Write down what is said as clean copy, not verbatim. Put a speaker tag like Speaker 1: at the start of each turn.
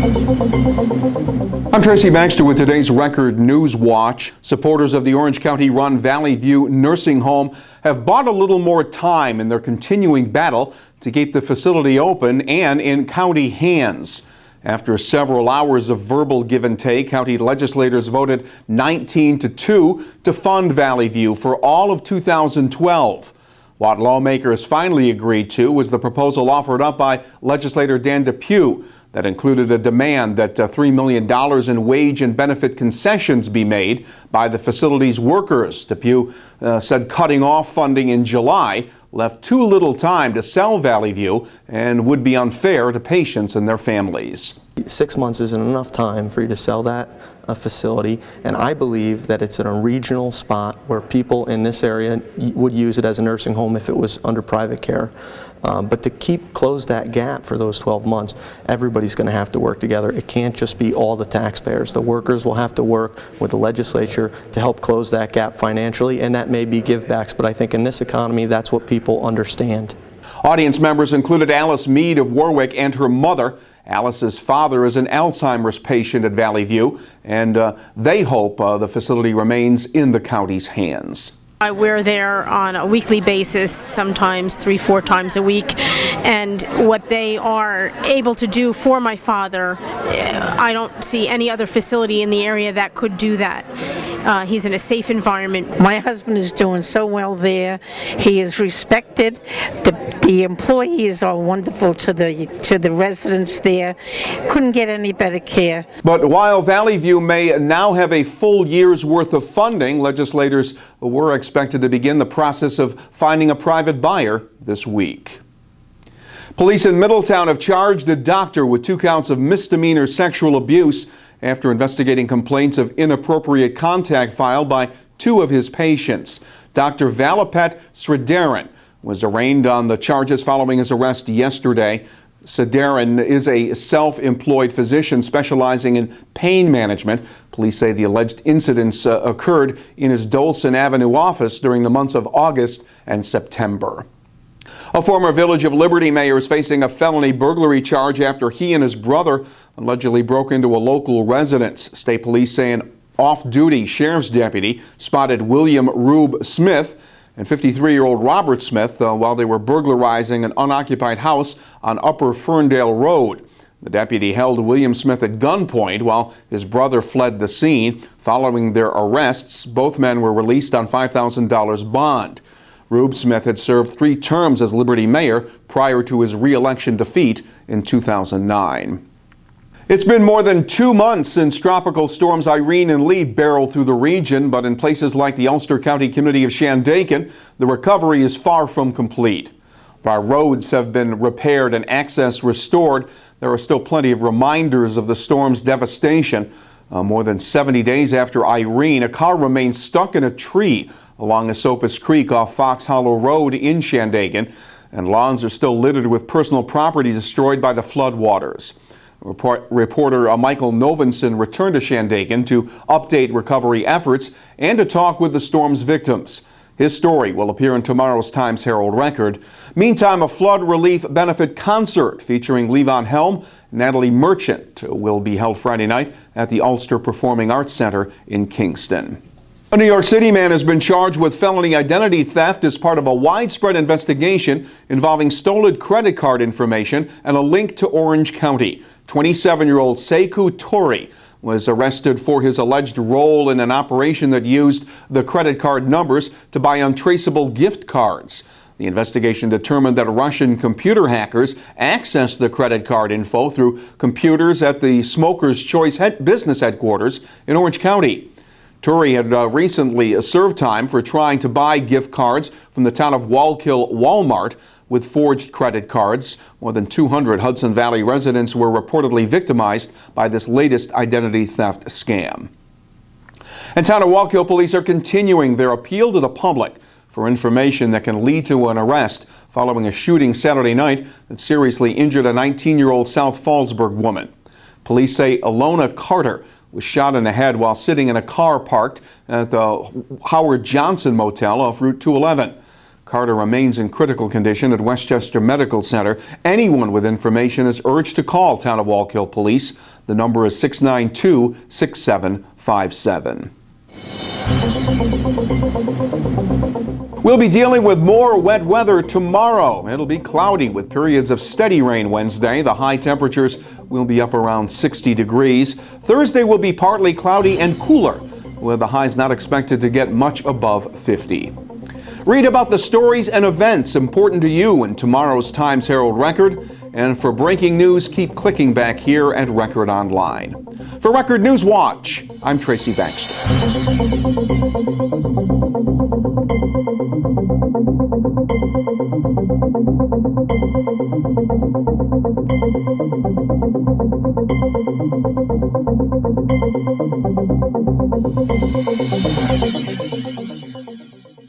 Speaker 1: I'm Tracy Baxter with today's Record Newswatch. Supporters of the Orange County-run Valley View Nursing Home have bought a little more time in their continuing battle to keep the facility open and in county hands. After several hours of verbal give and take, county legislators voted 19-2 to fund Valley View for all of 2012. What lawmakers finally agreed to was the proposal offered up by legislator Dan Depew that included a demand that $3 million in wage and benefit concessions be made by the facility's workers. Depew said cutting off funding in July left too little time to sell Valley View and would be unfair to patients and their families.
Speaker 2: 6 months isn't enough time for you to sell that facility, and I believe that it's in a regional spot where people in this area would use it as a nursing home if it was under private care. But to close that gap for those 12 months, everybody's going to have to work together. It can't just be all the taxpayers. The workers will have to work with the legislature to help close that gap financially, and that may be givebacks, but I think in this economy that's what people understand.
Speaker 1: Audience members included Alice Mead of Warwick and her mother. Alice's father is an Alzheimer's patient at Valley View, and they hope the facility remains in the county's hands.
Speaker 3: We're there on a weekly basis, sometimes 3-4 times a week, and what they are able to do for my father, I don't see any other facility in the area that could do that. He's in a safe environment.
Speaker 4: My husband is doing so well there. He is respected. The employees are wonderful to the residents there. Couldn't get any better care.
Speaker 1: But while Valley View may now have a full year's worth of funding, legislators were expected to begin the process of finding a private buyer this week. Police in Middletown have charged a doctor with 2 counts of misdemeanor sexual abuse after investigating complaints of inappropriate contact filed by 2 of his patients. Dr. Valapet Sridharan was arraigned on the charges following his arrest yesterday. Sridharan is a self-employed physician specializing in pain management. Police say the alleged incidents occurred in his Dolson Avenue office during the months of August and September. A former Village of Liberty mayor is facing a felony burglary charge after he and his brother allegedly broke into a local residence. State police say an off-duty sheriff's deputy spotted William Rube Smith and 53-year-old Robert Smith while they were burglarizing an unoccupied house on Upper Ferndale Road. The deputy held William Smith at gunpoint while his brother fled the scene. Following their arrests, both men were released on $5,000 bond. Rube Smith had served 3 terms as Liberty mayor prior to his re-election defeat in 2009. It's been more than 2 months since tropical storms Irene and Lee barreled through the region, but in places like the Ulster County community of Shandaken, the recovery is far from complete. While roads have been repaired and access restored, there are still plenty of reminders of the storm's devastation. More than 70 days after Irene, a car remains stuck in a tree along Esopus Creek off Fox Hollow Road in Shandaken, and lawns are still littered with personal property destroyed by the floodwaters. Reporter Michael Novinson returned to Shandaken to update recovery efforts and to talk with the storm's victims. His story will appear in tomorrow's Times Herald Record. Meantime, a flood relief benefit concert featuring Levon Helm and Natalie Merchant will be held Friday night at the Ulster Performing Arts Center in Kingston. A New York City man has been charged with felony identity theft as part of a widespread investigation involving stolen credit card information and a link to Orange County. 27-year-old Sekou Toure was arrested for his alleged role in an operation that used the credit card numbers to buy untraceable gift cards. The investigation determined that Russian computer hackers accessed the credit card info through computers at the Smoker's Choice business headquarters in Orange County. Toure had recently served time for trying to buy gift cards from the town of Walkill Walmart with forged credit cards. More than 200 Hudson Valley residents were reportedly victimized by this latest identity theft scam. And town of Walkill police are continuing their appeal to the public for information that can lead to an arrest following a shooting Saturday night that seriously injured a 19-year-old South Fallsburg woman. Police say Alona Carter was shot in the head while sitting in a car parked at the Howard Johnson Motel off Route 211. Carter remains in critical condition at Westchester Medical Center. Anyone with information is urged to call Town of Walkill Police. The number is 692-6757. We'll be dealing with more wet weather tomorrow. It'll be cloudy with periods of steady rain Wednesday. The high temperatures will be up around 60 degrees. Thursday will be partly cloudy and cooler, with the highs not expected to get much above 50. Read about the stories and events important to you in tomorrow's Times Herald Record. And for breaking news, keep clicking back here at Record Online. For Record Newswatch, I'm Tracy Baxter.